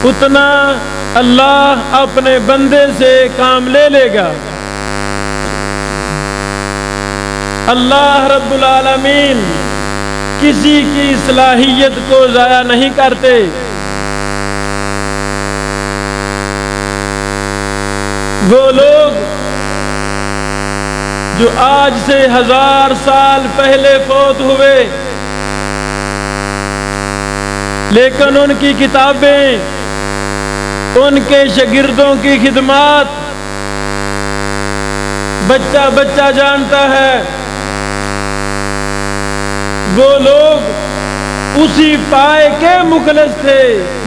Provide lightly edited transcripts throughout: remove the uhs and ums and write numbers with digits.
اتنا اللہ اپنے بندے سے کام لے لے گا۔ اللہ رب العالمین کسی کی صلاحیت کو ضائع نہیں کرتے۔ وہ لوگ جو آج سے 1000 سال پہلے فوت ہوئے، لیکن ان کی کتابیں، ان کے شاگردوں کی خدمات بچہ بچہ جانتا ہے۔ وہ لوگ اسی پائے کے مخلص تھے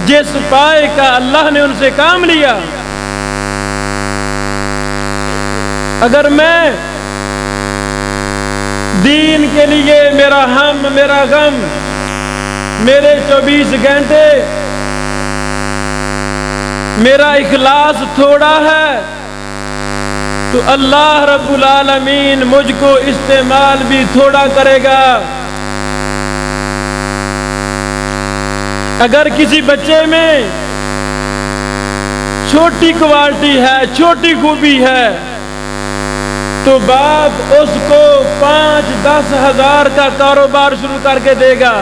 جس پائے کا اللہ نے ان سے کام لیا۔ اگر میں دین کے لیے میرا ہم میرا غم، میرے 24 گھنٹے، میرا اخلاص تھوڑا ہے، تو اللہ رب العالمین مجھ کو استعمال بھی تھوڑا کرے گا۔ اگر کسی بچے میں چھوٹی کوالٹی ہے، چھوٹی خوبی ہے، تو باپ اس کو 5-10 ہزار کا کاروبار شروع کر کے دے گا۔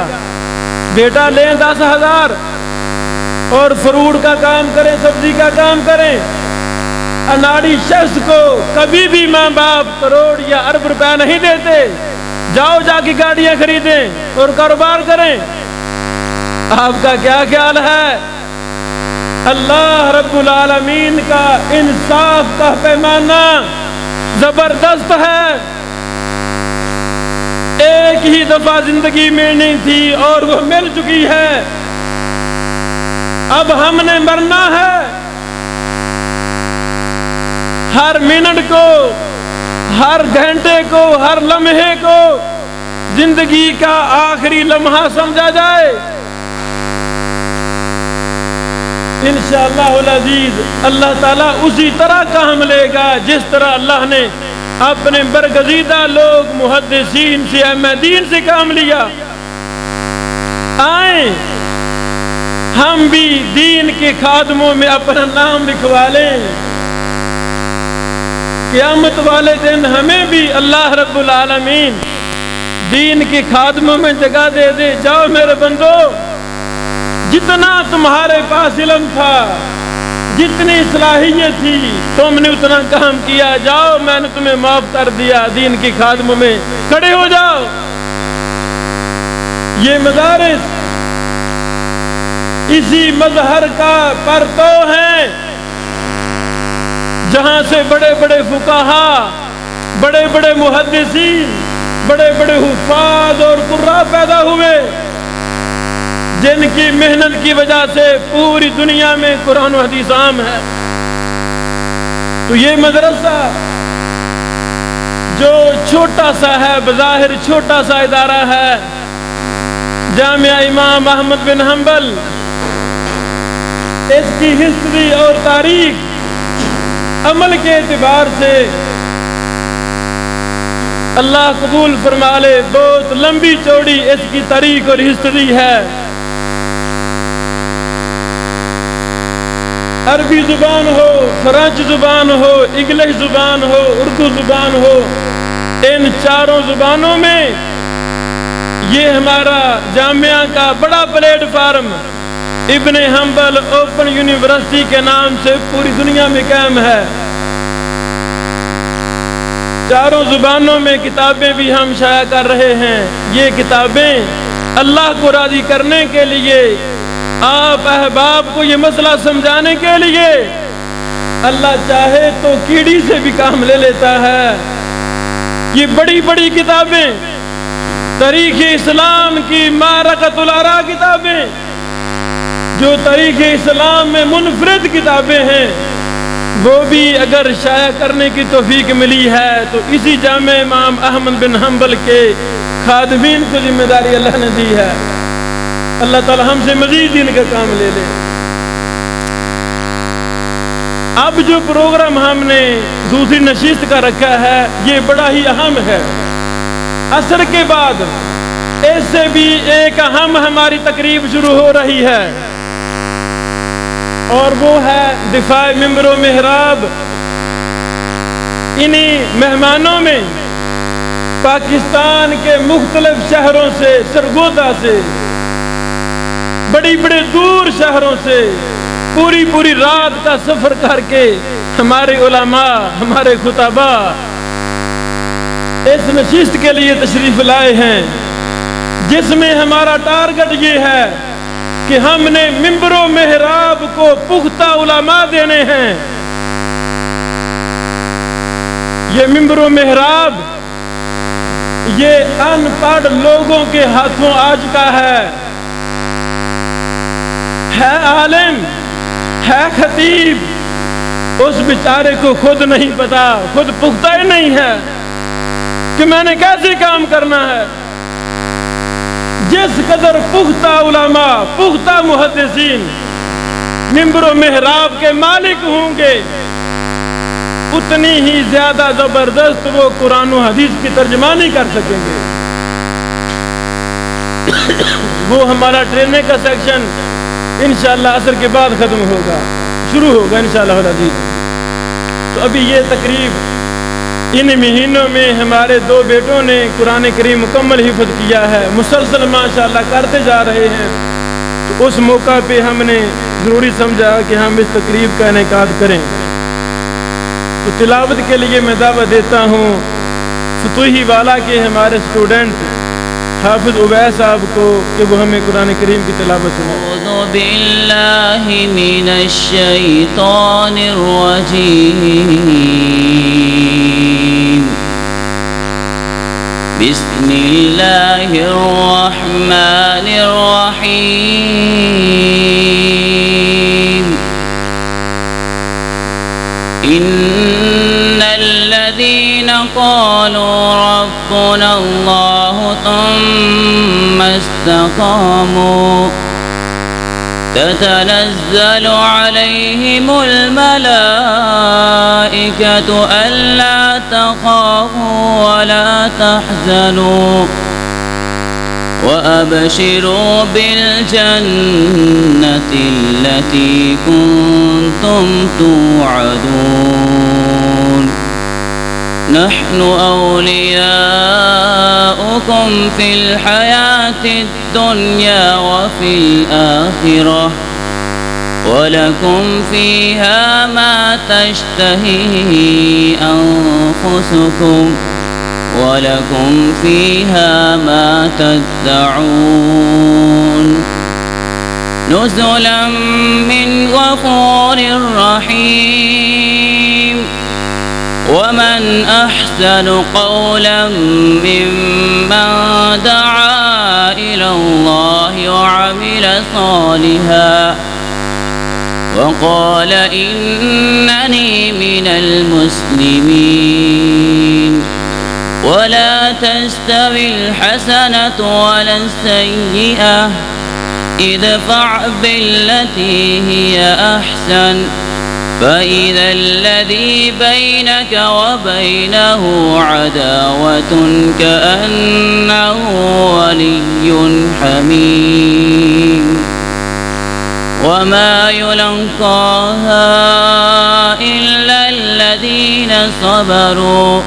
بیٹا لیں 10,000 اور فروٹ کا کام کریں، سبزی کا کام کریں۔ اناڑی شخص کو کبھی بھی ماں باپ کروڑ یا ارب روپے نہیں دیتے۔ جاؤ جا کے گاڑیاں خریدیں اور کاروبار کریں۔ آپ کا کیا خیال ہے؟ اللہ رب العالمین کا انصاف کا پیمانہ زبردست ہے۔ ایک ہی دفعہ زندگی ملنی تھی اور وہ مل چکی ہے۔ اب ہم نے مرنا ہے۔ ہر منٹ کو، ہر گھنٹے کو، ہر لمحے کو زندگی کا آخری لمحہ سمجھا جائے۔ انشاءاللہ العزیز اللہ تعالیٰ اسی طرح کام لے گا جس طرح اللہ نے اپنے برگزیدہ لوگ محدثین سے، احمدین سے کام لیا۔ آئیں ہم بھی دین کے خادموں میں اپنا نام لکھوا لیں۔ قیامت والے دن ہمیں بھی اللہ رب العالمین دین کے خادموں میں جگہ دے دے۔ جاؤ میرے بندو، جتنا تمہارے پاس علم تھا، جتنی صلاحیت تھی، تم نے اتنا کام کیا، جاؤ میں نے تمہیں معاف کر دیا، دین کی خادموں میں کھڑے ہو جاؤ۔ یہ مدارس اسی مظہر کا پرتو ہیں جہاں سے بڑے بڑے فقہا، بڑے بڑے محدثین، بڑے بڑے حفاظ اور قراء پیدا ہوئے، جن کی محنت کی وجہ سے پوری دنیا میں قرآن و حدیث عام ہے۔ تو یہ مدرسہ جو چھوٹا سا ہے، بظاہر چھوٹا سا ادارہ ہے، جامعہ امام احمد بن حنبل، اس کی ہسٹری اور تاریخ عمل کے اعتبار سے اللہ قبول فرما لے، بہت لمبی چوڑی اس کی تاریخ اور ہسٹری ہے۔ عربی زبان ہو، فرانچ زبان ہو، انگلش زبان ہو، اردو زبان ہو، ان چاروں زبانوں میں یہ ہمارا جامعہ کا بڑا پلیٹ فارم ابن حنبل اوپن یونیورسٹی کے نام سے پوری دنیا میں قائم ہے۔ چاروں زبانوں میں کتابیں بھی ہم شائع کر رہے ہیں۔ یہ کتابیں اللہ کو راضی کرنے کے لیے، آپ احباب کو یہ مسئلہ سمجھانے کے لیے، اللہ چاہے تو کیڑی سے بھی کام لے لیتا ہے۔ یہ بڑی بڑی کتابیں، تاریخ اسلام کی معرکۃ الآراء کتابیں، جو تاریخ اسلام میں منفرد کتابیں ہیں، وہ بھی اگر شائع کرنے کی توفیق ملی ہے تو اسی جامع امام احمد بن حنبل کے خادمین کو ذمہ داری اللہ نے دی ہے۔ اللہ تعالی ہم سے مزید ان کا کام لے لے۔ اب جو پروگرام ہم نے دوسری نشست کا رکھا ہے، یہ بڑا ہی اہم ہے۔ عصر کے بعد اس سے بھی ایک اہم ہماری تقریب شروع ہو رہی ہے۔ اور وہ ہے دفاع ممبر و محراب۔ انہی مہمانوں میں پاکستان کے مختلف شہروں سے، سرگودا سے، بڑی دور شہروں سے پوری رات کا سفر کر کے ہمارے علماء، ہمارے خطباء اس نشست کے لیے تشریف لائے ہیں، جس میں ہمارا ٹارگٹ یہ ہے کہ ہم نے ممبر و محراب کو پختہ علماء دینے ہیں۔ یہ ممبر و محراب یہ ان پڑھ لوگوں کے ہاتھوں آ چکا ہے عالم، ہے خطیب، اس بیچارے کو خود نہیں پتا، خود پختہ ہی نہیں ہے کہ میں نے کیسے کام کرنا ہے۔ جس قدر پختہ علماء، پختہ محدثین ممبر و محراب کے مالک ہوں گے، اتنی ہی زیادہ زبردست وہ قرآن و حدیث کی ترجمانی کر سکیں گے۔ وہ ہمارا ٹریننگ کا سیکشن انشاءاللہ عصر کے بعد ختم ہوگا، شروع ہوگا انشاءاللہ العزیز۔ تو ابھی یہ تقریب ان مہینوں میں ہمارے 2 بیٹوں نے قرآن کریم مکمل حفظ کیا ہے، مسلسل ماشاءاللہ کرتے جا رہے ہیں۔ تو اس موقع پہ ہم نے ضروری سمجھا کہ ہم اس تقریب کا انعقاد کریں۔ تو تلاوت کے لیے میں دعوت دیتا ہوں فتوحی والا کے ہمارے اسٹوڈنٹ حافظ عبید صاحب کو کہ وہ ہمیں قرآن کریم کی تلاوت سنائیں۔ اعوذ باللہ من الشیطان الرجیم، بسم اللہ الرحمن الرحیم۔ ان الذين قالوا ربنا الله ثم استقاموا تتنزل عليهم الملائكة ألا تخافوا ولا تحزنوا وأبشروا بالجنة التي كنتم توعدون نحن أولياؤكم في الحياة الدنيا وفي الآخرة ولكم فيها ما تشتهي أنفسكم ولكم فيها ما تدعون نزلا من غفور رحيم ومن أحسن قولا ممن دعا إلى الله وعمل صالحا وقال إنني من المسلمين ولا تستوي الحسنة ولا السيئة ادفع بالتي هي أحسن فإذا الذي بينك وبينه عداوة كأنه ولي حميم وما يلقاها إلا الذين صبروا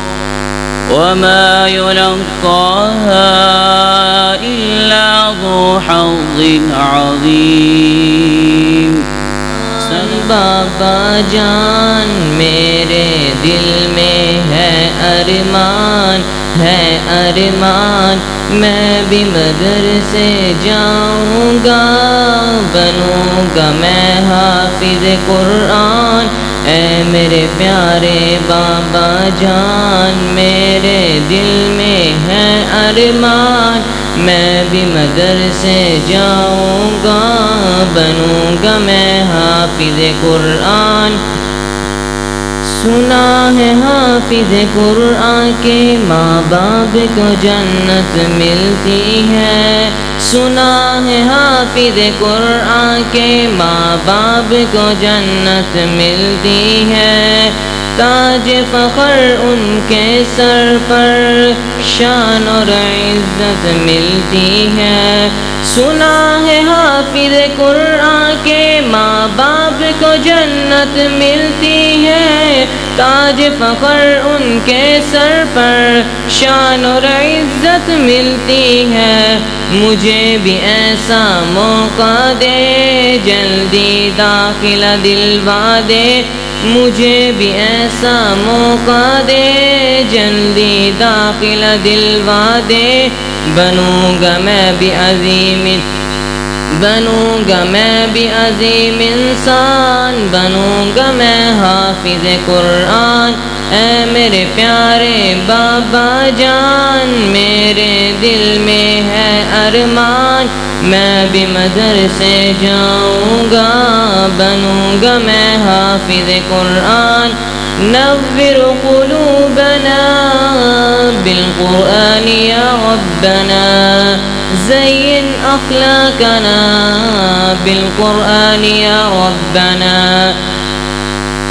وما يلقاها إلا ذو حظ عظيم بابا جان میرے دل میں ہے ارمان میں بھی مدرسے جاؤں گا بنوں گا میں حافظ قرآن اے میرے پیارے بابا جان میرے دل میں ہے ارمان میں بھی مدرسے جاؤں گا بنوں گا میں حافظ قرآن سنا ہے حافظ قرآن کے ماں باپ کو جنت ملتی ہے سنا ہے حافظ قرآن کے ماں باپ کو جنت ملتی ہے تاج فخر ان کے سر پر شان اور عزت ملتی ہے سنا ہے حافظ قرآن کے ماں باپ کو جنت ملتی ہے، تاج فخر ان کے سر پر شان اور عزت ملتی ہے۔ مجھے بھی ایسا موقع دے، جلدی داخلہ دلوا دے، مجھے بھی ایسا موقع دے، جلدی داخلہ دلوا دے۔ بنوں گا میں بھی عظیم، بنوں گا میں بھی عظیم انسان، بنوں گا میں حافظ قرآن۔ اے میرے پیارے بابا جان، میرے دل میں ہے ارمان، میں بھی مدرسے جاؤں گا، بنوں گا میں حافظ قرآن۔ نور قلوبنا بالقرآن یا ربنا، زین اخلاقنا بالقرآن یا ربنا۔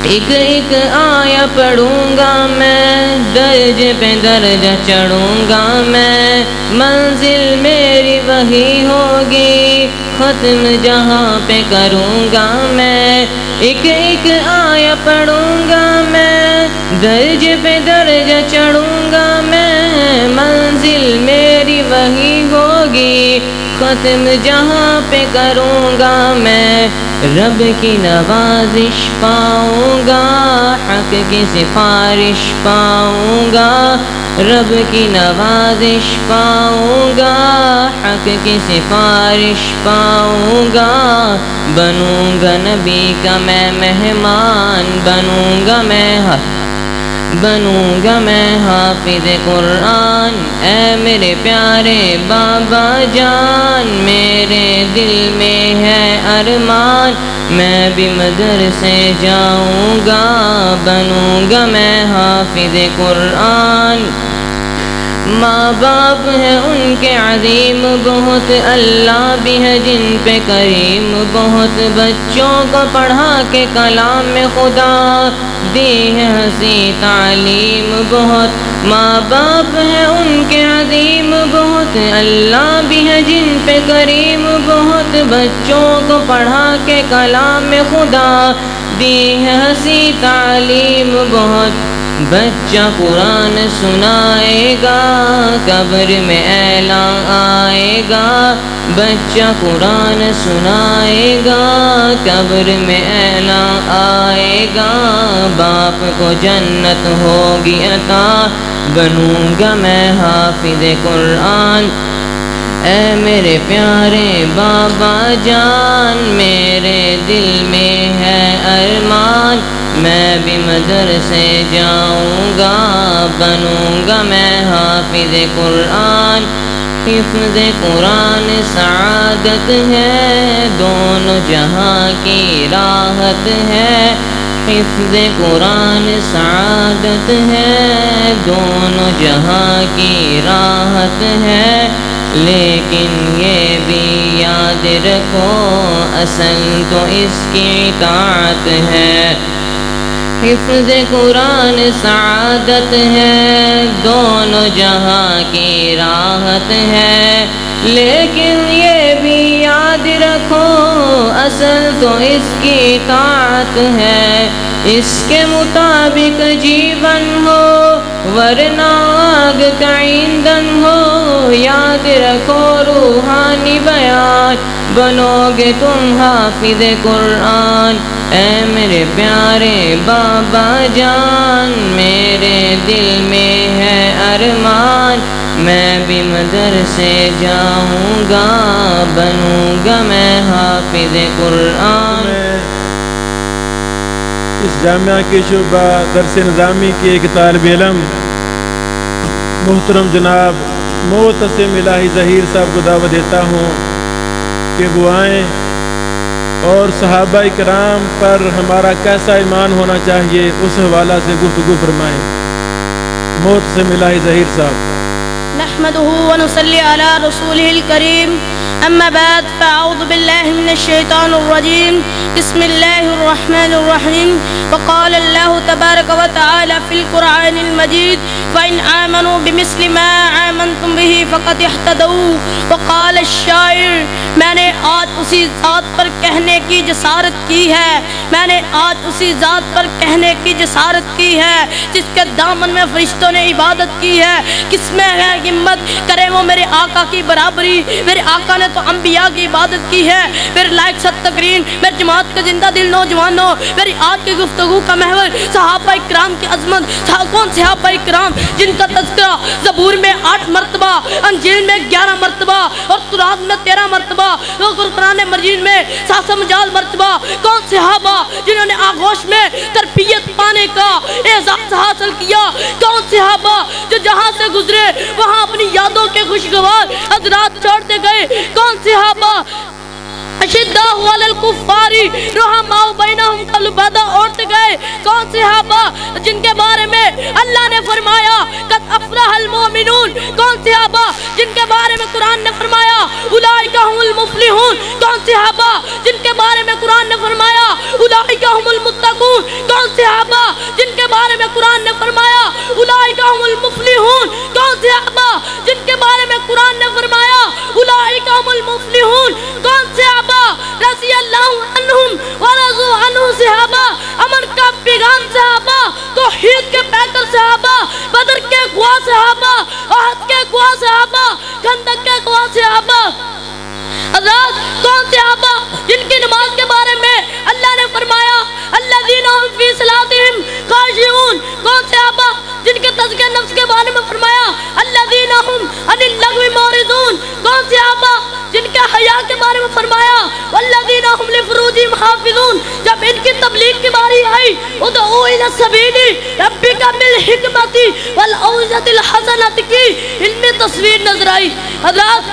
ایک ایک آیا پڑھوں گا میں، درجے پہ درجہ چڑھوں گا میں، منزل میری وہی ہوگی، ختم جہاں پہ کروں گا میں۔ ایک ایک آیا پڑھوں گا میں، درجے پہ درجہ چڑھوں گا میں، منزل میری وہی ہوگی، ختم جہاں پہ کروں گا میں۔ رب کی نوازش پاؤں گا، حق کی سفارش پاؤں گا، رب کی نوازش پاؤں گا، حق کی سفارش پاؤں گا۔ بنوں گا نبی کا میں مہمان، بنوں گا میں حافظ قرآن۔ اے میرے پیارے بابا جان، میرے دل میں ہے ارمان، میں بھی مدرسے جاؤں گا، بنوں گا میں حافظ قرآن۔ ماں باپ ہے ان کے عظیم بہت، اللہ بھی ہے جن پہ کریم بہت، بچوں کو پڑھا کے کلام میں خدا دی ہے ہنسی تعلیم بہت۔ ماں باپ ہے ان کے عظیم بہت، اللہ بھی ہے جن پہ کریم بہت، بچوں کو پڑھا کے کلام میں خدا دی ہے ہنسی تعلیم بہت۔ بچہ قرآن سنائے گا، قبر میں اعلان آئے گا، بچہ قرآن سنائے گا، قبر میں اعلان آئے گا، باپ کو جنت ہوگی عطا، بنوں گا میں حافظ قرآن۔ اے میرے پیارے بابا جان، میرے دل میں ہے ارمان، میں بھی مدرسے جاؤں گا، بنوں گا میں حافظ قرآن۔ حفظ قرآن سعادت ہے، دونوں جہاں کی راحت ہے، حفظ قرآن سعادت ہے، دونوں جہاں کی راحت ہے، لیکن یہ بھی یاد رکھو اصل تو اس کی اطاعت ہے۔ حفظ قرآن سعادت ہے، دونوں جہاں کی راحت ہے، لیکن یہ بھی یاد رکھو اصل تو اس کی اطاعت ہے۔ اس کے مطابق جیون ہو ورنہ آگ کا ایندھن ہو، یاد رکھو روحانی بیان، بنو گے تم حافظ قرآن۔ اے میرے پیارے بابا جان، میرے دل میں ہے ارمان، میں بھی مدرسے جاؤں گا، بنوں گا میں حافظ قرآن۔ اس جامعہ کے شعبہ درس نظامی کے ایک طالب علم محترم جناب معتصم الہی ظہیر صاحب کو دعوت دیتا ہوں کہ وہ آئیں اور صحابہ کرام پر ہمارا کیسا ایمان ہونا چاہیے اس حوالہ سے گفتگو فرمائیں۔ معتصم الہی ظہیر صاحب۔ نحمده ونصلي على رسوله الكريم، أما بعد، فأعوذ بالله من الشيطان الرجيم، بسم الله الرحمن الرحيم، وقال الله تبارك وتعالى في القرآن المجيد فإن آمنوا بمثل ما آمنتم به فقد اهتدوا وقال الشاعر میں نے آج اسی ذات پر کہنے کی جسارت کی ہے، میں نے آج اسی ذات پر کہنے کی جسارت کی ہے جس کے دامن میں فرشتوں نے عبادت کی ہے، کس میں ہے ہمت کرے وہ میرے آقا کی برابری، میرے آقا نے تو انبیاء کی عبادت کی ہے۔ میرے لائق ستقرین، میرے جماعت کے زندہ دل نوجوانوں، میری آج کی گفتگو کا محور صحابہ اکرام کی عظمت۔ کون صحابہ اکرام جن کا تذکرہ زبور میں 8 مرتبہ، انجیل میں 11 مرتبہ اور تورات میں 13 مرتبہ، قرآن مجید میں 750 مرتبہ۔ کون صحابہ جنہوں نے آغوش میں تربیت پانے کا اعزاز حاصل کیا؟ کون صحابہ جو جہاں سے گزرے وہاں اپنی یادوں کے خوشگوار اثرات چھوڑتے گئے؟ کون صحابہ اشداء علی الکفار رحماء بینہم کا لبادہ اوڑھتے گئے؟ کون صحابہ جن کے بارے میں اللہ نے فرمایا قد افلح المؤمنون؟ کون صحابہ جن کے بارے میں قرآن نے فرمایا اولئک هم المفلحون؟ کون صحابہ جن کے بارے میں قرآن نے فرمایا اولئک هم المتقون؟ کون صحابہ جن کے بارے میں قرآن نے فرمایا اولئک هم المفلحون؟ کون صحابہ جن کے بارے میں قرآن نے فرمایا اولئک هم المفلحون؟ کون صحابہ رضی اللہ عنہم ورضوا عنہ صحابہ، امن کا پیغام صحابہ، توحید کے پیکر صحابہ، بدر کے گواہ صحابہ، احد کے گواہ صحابہ، خندق کے گواہ صحابہ۔ حضرات کون صحابہ جن کی نماز کے بارے میں اللہ نے فرمایا الذین هم فی صلاتہم خاشعون؟ کون صحابہ جن کے تزکیہ نفس کے بارے میں فرمایا الذین هم عن اللغو معرضون؟ کون صحابہ جن کے حیا کے بارے میں فرمایا والذین هم لفروجہم حافظون؟ جب ان کی تبلیغ کی باری آئی ادعو الی السبیل ربک بالحکمت والموعظۃ الحسنۃ کی ان میں تصویر نظر آئی۔ حضرات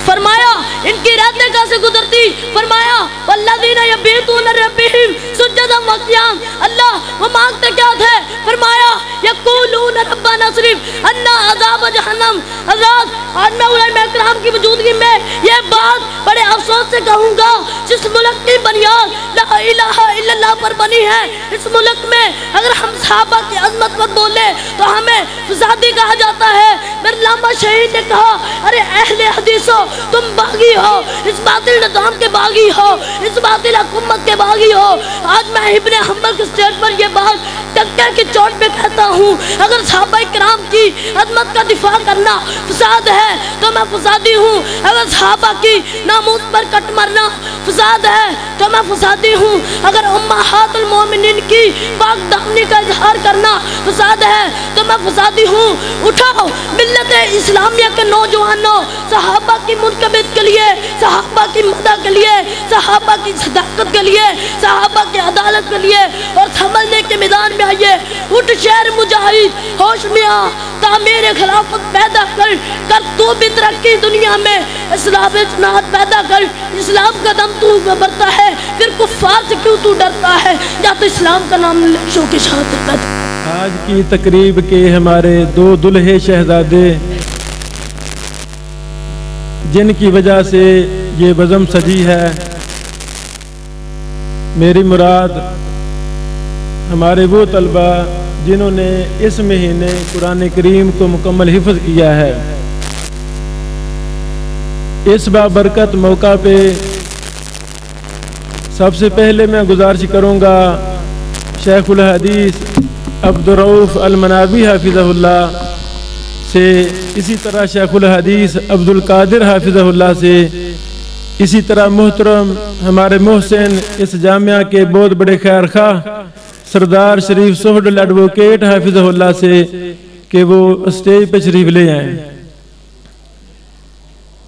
فرمایا ان کی راتیں کیسے گزرتی؟ فرمایا والذین یبیتون ربہم سجدا وقیاما۔ اللہ وہ مانگتے کیا تھے؟ فرمایا یقولون ربنا اصرف عنا عذاب جہنم۔ حضرات آج میں علماء کرام کی موجودگی میں یہ بات بڑے افسوس سے کہوں گا، جس ملک کی بنیاد لا الہ الا اللہ پر بنی ہے، اس ملک میں اگر ہم صحابہ کی عظمت پر بولے تو ہمیں فسادی کہا جاتا ہے۔ میرے علامہ شہید نے کہا ارے اہل حدیثو تم باغی ہو، اس باطل نظام کے باغی ہو، اس باطل حکومت کے باغی ہو۔ آج میں ابن حنبل کے اسٹیج پر یہ بات ٹکے کی چوٹ پہ کہتا ہوں، اگر صحابہ کرام کی عظمت کا دفاع کرنا فساد ہے تو میں فسادی ہوں، اگر صحابہ کی ناموس پر کٹ مرنا فساد ہے تو میں فسادی ہوں، اگر امہات المومنین کی پاک دامنی کا اظہار کرنا فساد ہے تو میں فسادی ہوں۔ اٹھاؤ ملت اسلامیہ کے نوجوانوں، صحابہ کی منقبت کے لیے، صحابہ کی مدح کے لیے، صحابہ کی صداقت کے لیے، صحابہ کی عدالت کے لیے اور سمجھنے کے میدان میں آئیے۔ اٹھ شہر مجاہد، ہوش میں آ، تعمیر خلافت پیدا کر تو بھی ترقی دنیا میں، اسلام جنات پیدا کر، اسلام کا دم تو برتا ہے پھر کفار سے کیوں تو ڈرتا ہے، یا تو اسلام کا نام شو کے شہادت پیدا۔ آج کی تقریب کے ہمارے 2 دلہے شہزادے جن کی وجہ سے یہ بزم سجی ہے، میری مراد ہمارے وہ طلبہ جنہوں نے اس مہینے قرآن کریم کو مکمل حفظ کیا ہے۔ اس بابرکت موقع پہ سب سے پہلے میں گزارش کروں گا شیخ الحدیث عبدالرؤف المنابی حافظہ اللہ سے، اسی طرح شیخ الحدیث عبدالقادر حافظہ اللہ سے، اسی طرح محترم ہمارے محسن اس جامعہ کے بہت بڑے خیر خواہ سردار شریف سہڈل ایڈوکیٹ حافظہ اللہ سے کہ وہ اسٹیج پہ شریف لے آئیں۔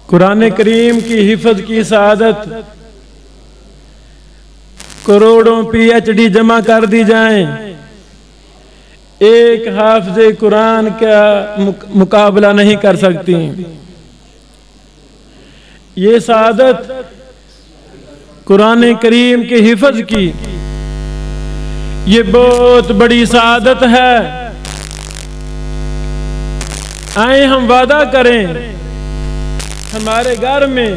قرآن کریم کی حفظ کی سعادت کروڑوں پی ایچ ڈی جمع کر دی جائیں، ایک حافظ قرآن کا مقابلہ نہیں کر سکتی۔ یہ سعادت قرآن کریم کے حفظ کی یہ بہت بڑی سعادت ہے۔ آئیں ہم وعدہ کریں ہمارے گھر میں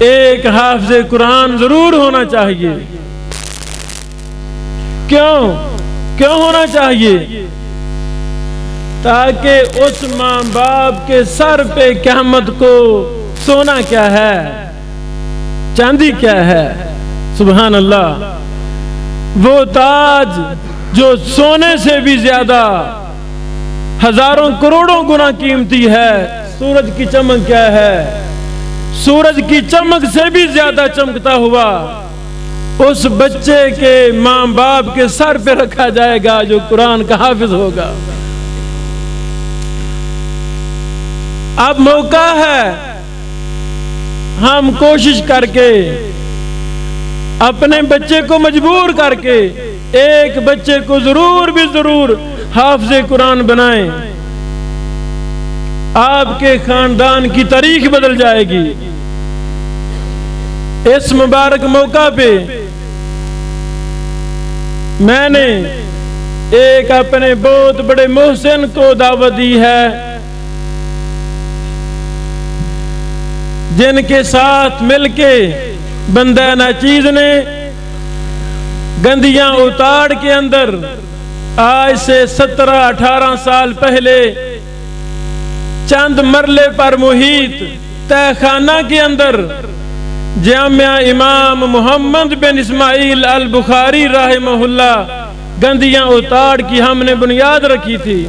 ایک حافظ قرآن ضرور ہونا چاہیے۔ کیوں ہونا چاہیے؟ تاکہ اس ماں باپ کے سر پہ قیامت کو سونا کیا ہے، چاندی کیا ہے، سبحان اللہ، وہ تاج جو سونے سے بھی زیادہ ہزاروں کروڑوں گنا قیمتی ہے، سورج کی چمک کیا ہے، سورج کی چمک سے بھی زیادہ چمکتا ہوا اس بچے کے ماں باپ کے سر پہ رکھا جائے گا جو قرآن کا حافظ ہوگا۔ اب موقع ہے ہم کوشش کر کے اپنے بچے کو مجبور کر کے ایک بچے کو ضرور بھی ضرور حافظ قرآن بنائیں، آپ کے خاندان کی تاریخ بدل جائے گی۔ اس مبارک موقع پہ میں نے ایک اپنے بہت بڑے محسن کو دعوت دی ہے جن کے ساتھ مل کے بندہ ناچیز نے گندیاں اتاڑ کے اندر آج سے 17-18 سال پہلے چند مرلے پر محیط تہ خانہ کے اندر جامعہ امام محمد بن اسماعیل البخاری رحمہ اللہ گندیاں اتاڑ کی ہم نے بنیاد رکھی تھی۔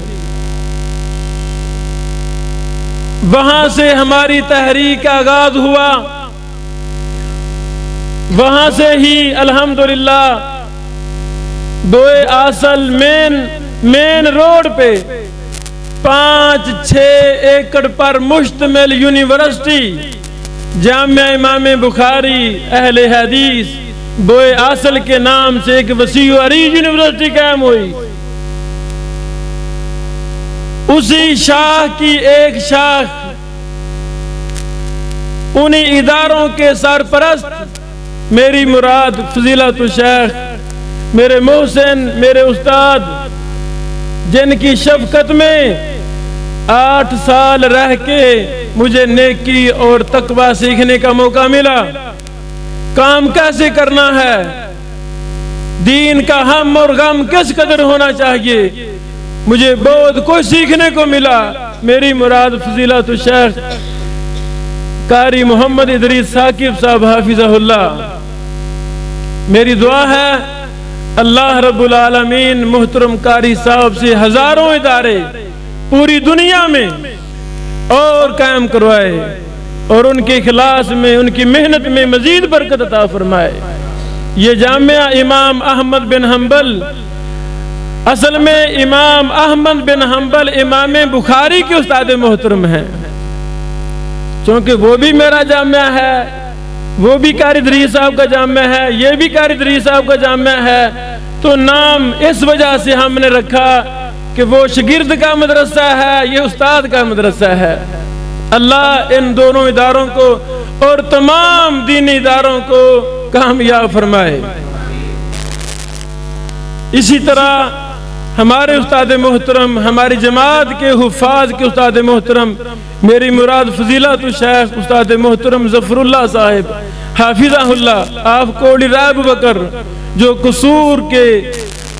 وہاں سے ہماری تحریک کا آغاز ہوا، وہاں سے ہی الحمدللہ دوئے آصل مین روڈ پہ 5-6 ایکڑ پر مشتمل یونیورسٹی جامعہ امام بخاری اہل حدیث بوئے آصل کے نام سے ایک وسیع و عریض یونیورسٹی قائم ہوئی۔ اسی شاخ کی ایک شاخ انہی اداروں کے سرپرست میری مراد فضیلت الشیخ میرے محسن میرے استاد جن کی شفقت میں 8 سال رہ کے مجھے نیکی اور تقوی سیکھنے کا موقع ملا، کام کیسے کرنا ہے، دین کا ہم اور غم کس قدر ہونا چاہیے، مجھے بہت کچھ سیکھنے کو ملا۔ میری مراد فضیلت الشیخ قاری محمد ادریس ثاقب صاحب حافظہ اللہ۔ میری دعا ہے اللہ رب العالمین محترم قاری صاحب سے ہزاروں ادارے پوری دنیا میں اور قائم کروائے اور ان کے اخلاص میں ان کی محنت میں مزید برکت عطا فرمائے۔ یہ جامعہ امام احمد بن حنبل، اصل میں امام احمد بن حنبل امام بخاری کے استاد محترم ہیں، چونکہ وہ بھی میرا جامعہ ہے، وہ بھی قاری ادریس صاحب کا جامعہ ہے، یہ بھی قاری ادریس صاحب کا جامعہ ہے، تو نام اس وجہ سے ہم نے رکھا کہ وہ شاگرد کا مدرسہ ہے، یہ استاد کا مدرسہ ہے۔ اللہ ان دونوں اداروں کو اور تمام دینی اداروں کو کامیاب فرمائے۔ اسی طرح ہمارے استاد محترم، ہماری جماعت کے حفاظ کے استاد محترم، میری مراد فضیلت الشیخ استاد محترم ظفر اللہ صاحب حافظہ اللہ، آپ کوڑی رائے ابوبکر جو قصور کے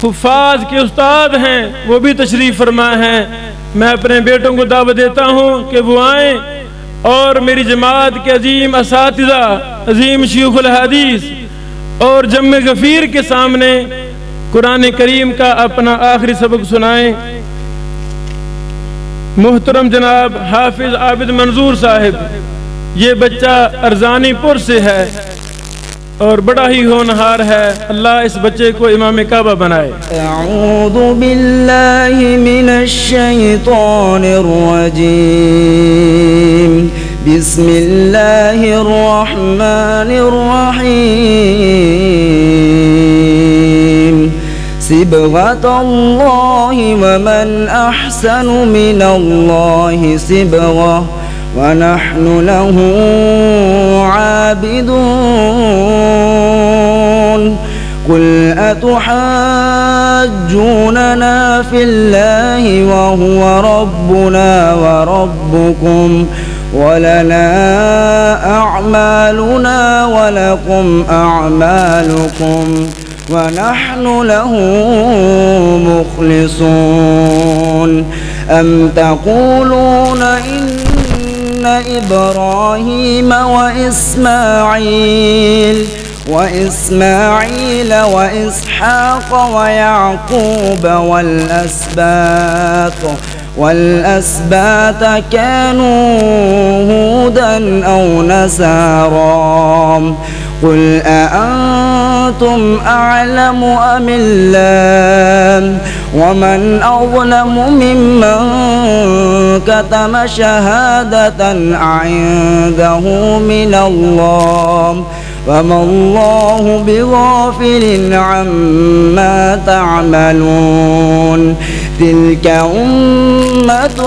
حفاظ کے استاد ہیں وہ بھی تشریف فرما ہیں۔ میں اپنے بیٹوں کو دعوت دیتا ہوں کہ وہ آئیں اور میری جماعت کے عظیم اساتذہ، عظیم شیوخ الحدیث اور جمع غفیر کے سامنے قرآن کریم کا اپنا آخری سبق سنائیں۔ محترم جناب حافظ عابد منظور صاحب، یہ بچہ ارزانی پور سے ہے اور بڑا ہی ہونہار ہے، اللہ اس بچے کو امام کعبہ بنائے۔ اعوذ باللہ من الشیطان الرجیم، بسم اللہ الرحمن الرحیم، صبغۃ اللہ ومن احسن من اللہ صبغۃ ونحن له عابدون، قل أتحاجوننا في الله وهو ربنا وربكم ولنا أعمالنا ولكم أعمالكم ونحن له مخلصون، أم تقولون إن إبراهيم وإسماعيل وإسحاق ويعقوب والأسباط كانوا هودا أو نصارى قل أأنتم أعلم أم الله ومن أظلم ممن كتم شهادة عنده من الله وما الله بغافل عما تعملون تلك أمة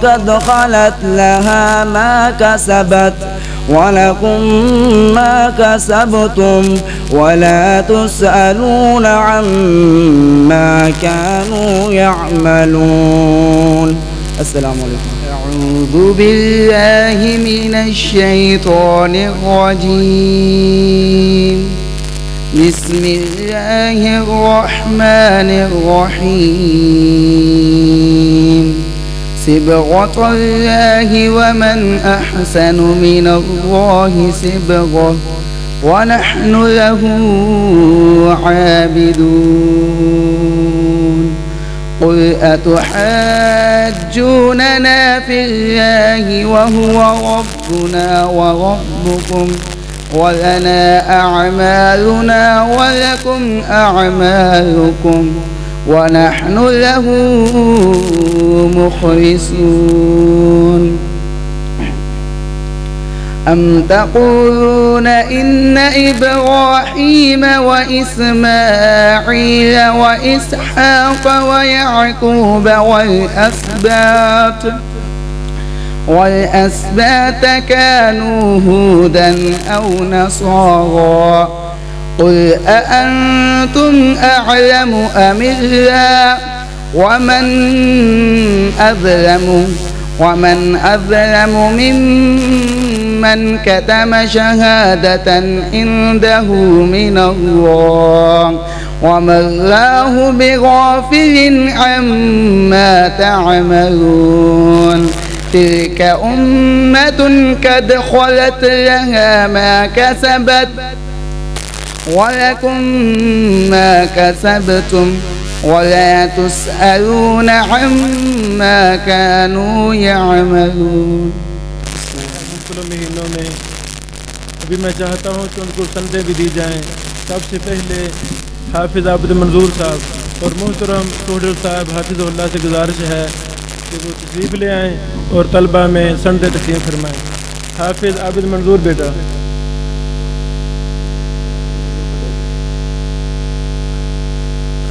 قد خلت لها ما كسبت ولكم ما كسبتم ولا تسألون عما كانوا يعملون. السلام عليكم. أعوذ بالله من الشيطان الرجيم. بسم الله الرحمن الرحيم. صبغة الله ومن أحسن من الله صبغة ونحن له عابدون. قل أتحاجوننا في الله وهو ربنا وربكم ولنا أعمالنا ولكم أعمالكم ونحن له مخلصون. أم تقولون إن إبراهيم وإسماعيل وإسحاق ويعقوب والأسباط كانوا هودا أو نصارى قل أأنتم أعلم أم الله ومن أظلم ممن كتم شهادة عنده من الله وما الله بغافل عما تعملون. تلك أمة قد خلت لها ما كسبت ولكم ما كسبتم ولا تسألون عما كانوا يعملون. مہینوں میں ابھی میں چاہتا ہوں کہ ان کو سندیں بھی دی جائیں. سب سے پہلے حافظ عابد منظور صاحب اور محترم سوڈل صاحب حافظ اللہ سے گزارش ہے کہ وہ تشریف لے آئیں اور طلبہ میں سندیں تقسیم فرمائیں. حافظ عابد منظور بیٹا.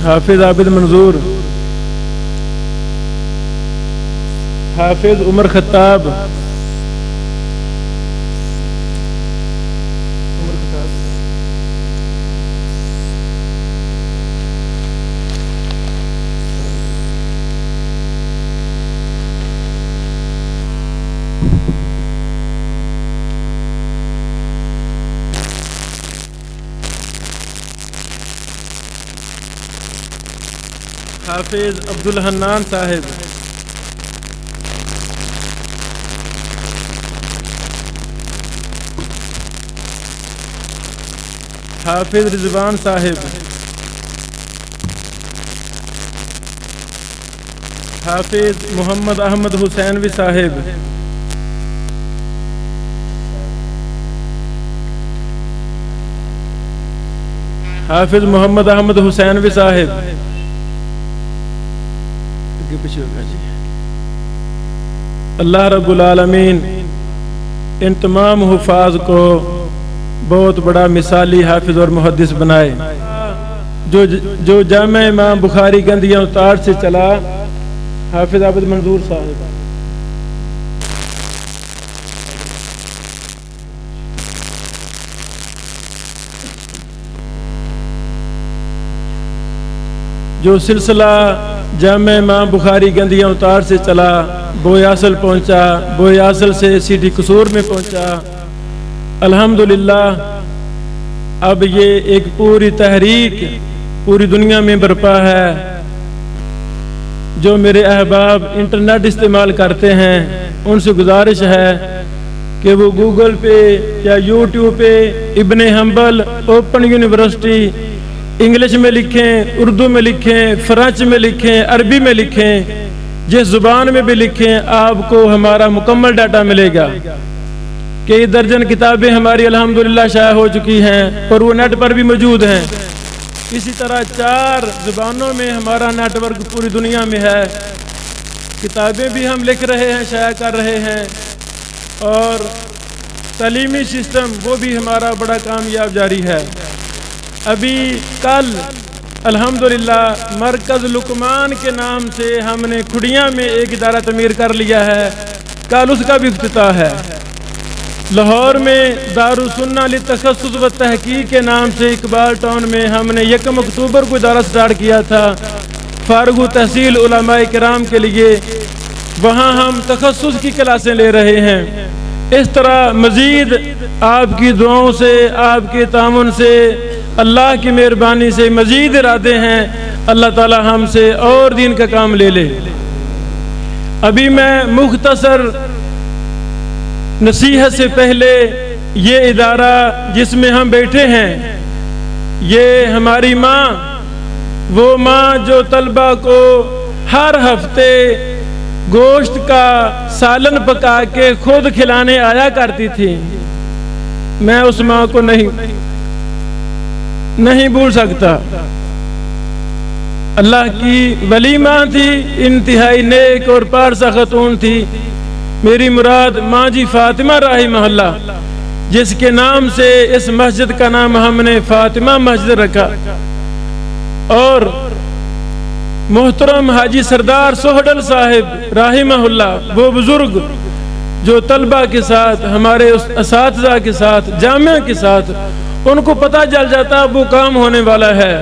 حافظ عابد منظور. حافظ عمر خطاب. حافظ عبدالحنان صاحب. حافظ رضوان صاحب. حافظ محمد احمد حسینوی صاحب. حافظ محمد احمد حسینوی صاحب. اللہ رب العالمین ان تمام حفاظ کو بہت بڑا مثالی حافظ اور محدث بنائے. جو جامع امام بخاری گندیاں اتار سے چلا حافظ عابد منظور صاحب. جو سلسلہ جامع امام بخاری گندیاں اتار سے چلا بویاسل پہنچا, بویاسل سے سیٹی قصور میں پہنچا. الحمدللہ اب یہ ایک پوری تحریک پوری دنیا میں برپا ہے جو میرے احباب انٹرنیٹ استعمال کرتے ہیں ان سے گزارش ہے کہ وہ گوگل پہ یا یوٹیوب پہ ابن حنبل اوپن یونیورسٹی انگلش میں لکھیں، اردو میں لکھیں، فرانچ میں لکھیں، عربی میں لکھیں، جس زبان میں بھی لکھیں آپ کو ہمارا مکمل ڈاٹا ملے گا۔ کئی درجن کتابیں ہماری الحمدللہ شائع ہو چکی ہیں اور وہ نیٹ پر بھی موجود ہیں۔ اسی طرح 4 زبانوں میں ہمارا نیٹ ورک پوری دنیا میں ہے۔ کتابیں بھی ہم لکھ رہے ہیں، شائع کر رہے ہیں، اور تعلیمی سسٹم وہ بھی ہمارا بڑا کامیاب جاری ہے۔ ابھی کل الحمدللہ مرکز لقمان کے نام سے ہم نے کھڑیاں میں ایک ادارہ تعمیر کر لیا ہے، کل اس کا بھی افتتاح ہے۔ لاہور میں دارالسنہ للتخصص و تحقیق کے نام سے اقبال ٹاؤن میں ہم نے 1 اکتوبر کو ادارہ سٹارٹ کیا تھا فارغ تحصیل علماء کرام کے لیے، وہاں ہم تخصص کی کلاسیں لے رہے ہیں۔ اس طرح مزید آپ کی دعاؤں سے، آپ کے تعاون سے، اللہ کی مہربانی سے مزید ارادے ہیں اللہ تعالی ہم سے اور دین کا کام لے لے۔ ابھی میں مختصر نصیحت سے پہلے یہ ادارہ جس میں ہم بیٹھے ہیں، یہ ہماری ماں، وہ ماں جو طلبہ کو ہر ہفتے گوشت کا سالن پکا کے خود کھلانے آیا کرتی تھی، میں اس ماں کو نہیں بھول سکتا۔ اللہ کی ولی ماں تھی، انتہائی نیک اور پارسا خاتون تھی۔ میری مراد ماں جی فاطمہ رحمہ اللہ، جس کے نام سے اس مسجد کا نام ہم نے فاطمہ مسجد رکھا، اور محترم حاجی سردار سہڈل صاحب رحمہ اللہ، وہ بزرگ جو طلبہ کے ساتھ، ہمارے اساتذہ کے ساتھ، جامعہ کے ساتھ، ان کو پتہ چل جاتا وہ کام ہونے والا ہے،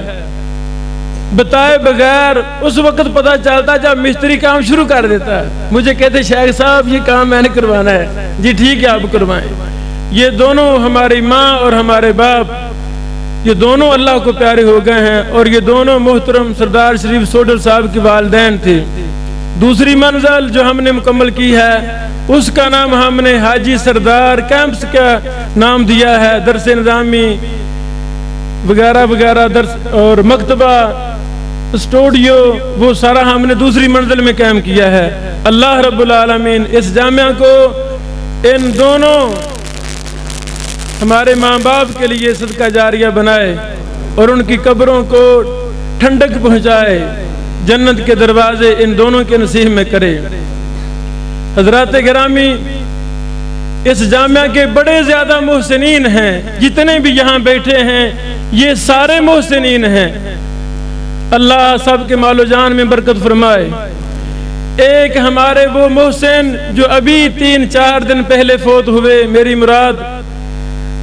بتائے بغیر اس وقت پتہ چلتا جب مستری کام شروع کر دیتا ہے۔ مجھے کہتے شیخ صاحب یہ کام میں نے کروانا ہے، جی ٹھیک ہے آپ کروائیں۔ یہ دونوں ہماری ماں اور ہمارے باپ، یہ دونوں اللہ کو پیارے ہو گئے ہیں، اور یہ دونوں محترم سردار شریف سہڈل صاحب کے والدین تھے۔ دوسری منزل جو ہم نے مکمل کی ہے اس کا نام ہم نے حاجی سردار کیمپس کا نام دیا ہے، درس نظامی وغیرہ وغیرہ درس اور مکتبہ اسٹوڈیو، وہ سارا ہم نے دوسری منزل میں قائم کیا ہے۔ اللہ رب العالمین اس جامعہ کو ان دونوں ہمارے ماں باپ کے لیے صدقہ جاریہ بنائے اور ان کی قبروں کو ٹھنڈک پہنچائے، جنت کے دروازے ان دونوں کے نصیب میں کرے۔ حضرات گرامی، اس جامعہ کے بڑے زیادہ محسنین ہیں، جتنے بھی یہاں بیٹھے ہیں یہ سارے محسنین ہیں، اللہ سب کے مال و جان میں برکت فرمائے۔ ایک ہمارے وہ محسن جو ابھی 3-4 دن پہلے فوت ہوئے، میری مراد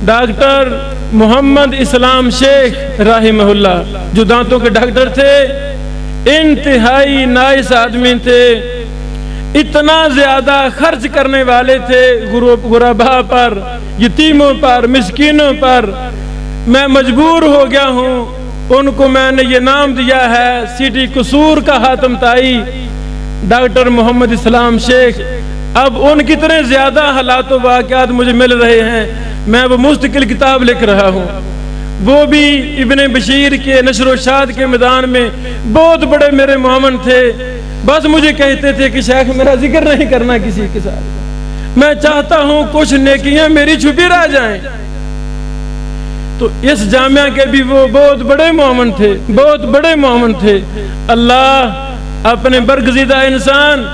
ڈاکٹر محمد اسلام شیخ رحمہ اللہ، جو دانتوں کے ڈاکٹر تھے، انتہائی نائس آدمی تھے، اتنا زیادہ خرچ کرنے والے تھے غرباء پر، یتیموں پر، مسکینوں پر۔ میں مجبور ہو گیا ہوں، ان کو میں نے یہ نام دیا ہے سٹی قصور کا حاتم تائی ڈاکٹر محمد اسلام شیخ۔ اب ان کتنے زیادہ حالات و واقعات مجھے مل رہے ہیں، میں وہ مستقل کتاب لکھ رہا ہوں۔ وہ بھی ابن بشیر کے نشر و اشاعت کے میدان میں بہت بڑے میرے معاون تھے، بس مجھے کہتے تھے کہ شیخ میرا ذکر نہیں کرنا کسی کے ساتھ، میں چاہتا ہوں کچھ نیکیاں میری چھپی رہ جائیں۔ تو اس جامعہ کے بھی وہ بہت بڑے معاون تھے، بہت بڑے معاون تھے۔ اللہ اپنے برگزیدہ انسان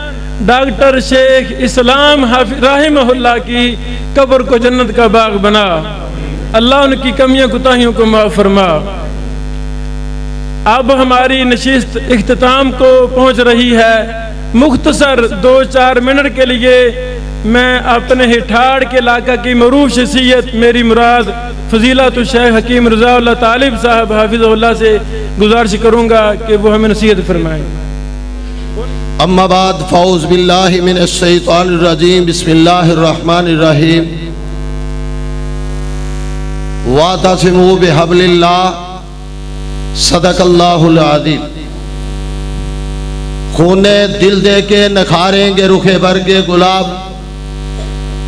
ڈاکٹر شیخ اسلام رحمہ اللہ کی قبر کو جنت کا باغ بنا، اللہ ان کی کمیاں کوتاہیوں کو معاف فرما۔ اب ہماری نشست اختتام کو پہنچ رہی ہے، مختصر 2-4 منٹ کے لیے میں اپنے ہٹھاڑ کے علاقہ کی معروف شخصیت میری مراد فضیلت الشیخ حکیم رضا اللہ طالب صاحب حافظ اللہ سے گزارش کروں گا کہ وہ ہمیں نصیحت فرمائیں۔ اما بعد فاعوذ باللہ من الشیطان الرجیم، بسم اللہ الرحمن الرحیم۔ واعتصموا بحبل اللہ، صدق اللہ العظیم۔ خونے دل دے کے نکھاریں گے رخ برگے گلاب،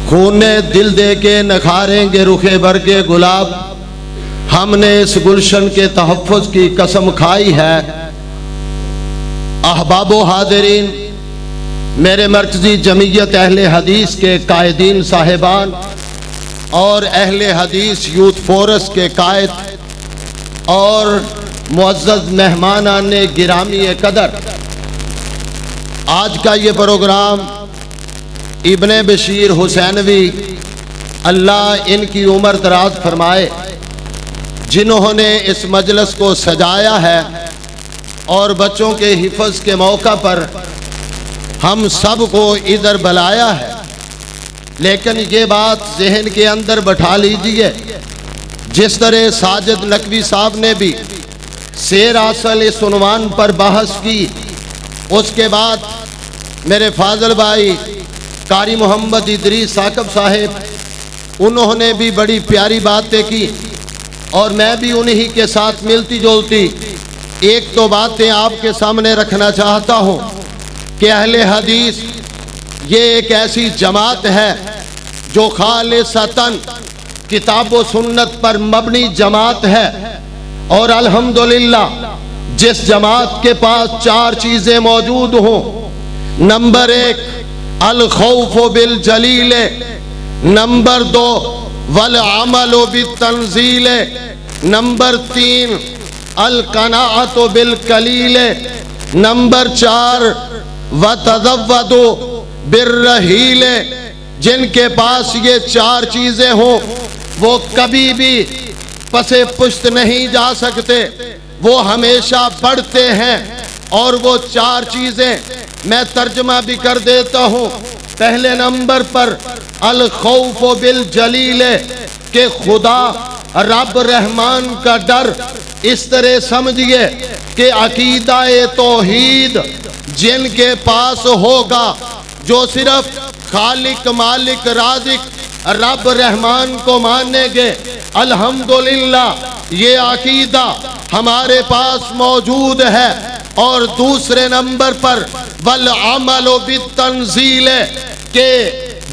خونے دل دے کے نکھاریں گے رخ برگے گلاب، ہم نے اس گلشن کے تحفظ کی قسم کھائی ہے۔ احباب و حاضرین، میرے مرکزی جمعیت اہل حدیث کے قائدین صاحبان اور اہل حدیث یوتھ فورس کے قائد اور معزز مہمانان گرامی قدر، آج کا یہ پروگرام ابن بشیر حسینوی اللہ ان کی عمر دراز فرمائے، جنہوں نے اس مجلس کو سجایا ہے اور بچوں کے حفظ کے موقع پر ہم سب کو ادھر بلایا ہے۔ لیکن یہ بات ذہن کے اندر بٹھا لیجئے، جس طرح ساجد نقوی صاحب نے بھی سیر اصل اس عنوان پر بحث کی، اس کے بعد میرے فاضل بھائی قاری محمد ادریس ثاقب صاحب، انہوں نے بھی بڑی پیاری باتیں کی، اور میں بھی انہی کے ساتھ ملتی جولتی ایک دو باتیں آپ کے سامنے رکھنا چاہتا ہوں کہ اہل حدیث یہ ایک ایسی جماعت ہے جو خالصتاً کتاب و سنت پر مبنی جماعت ہے، اور الحمدللہ جس جماعت کے پاس چار چیزیں موجود ہوں، نمبر ایک الخوف بالجلیل، نمبر دو والعمل بالتنزیل، نمبر تین القناعت بالقلیل، نمبر چار وتزودوا بالرحیل۔ جن کے پاس یہ چار چیزیں ہوں وہ کبھی بھی پسے پشت نہیں جا سکتے، وہ ہمیشہ بڑھتے ہیں۔ اور وہ چار چیزیں میں ترجمہ بھی کر دیتا ہوں۔ پہلے نمبر پر الخوف بالجلیل، کہ خدا رب رحمان کا ڈر، اس طرح سمجھئے کہ عقیدہ توحید جن کے پاس ہوگا، جو صرف خالق مالک رازق رب رحمان کو مانیں گے، الحمدللہ یہ عقیدہ ہمارے پاس موجود ہے۔ اور دوسرے نمبر پر والعمل بالتنزیل، کہ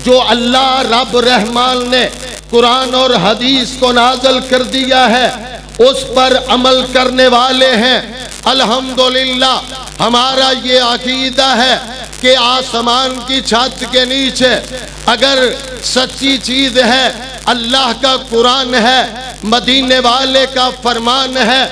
جو اللہ رب رحمان نے قرآن اور حدیث کو نازل کر دیا ہے اس پر عمل کرنے والے ہیں۔ الحمدللہ ہمارا یہ عقیدہ ہے کہ آسمان کی چھت کے نیچے اگر سچی چیز ہے، اللہ کا قرآن ہے، مدینے والے کا فرمان ہے،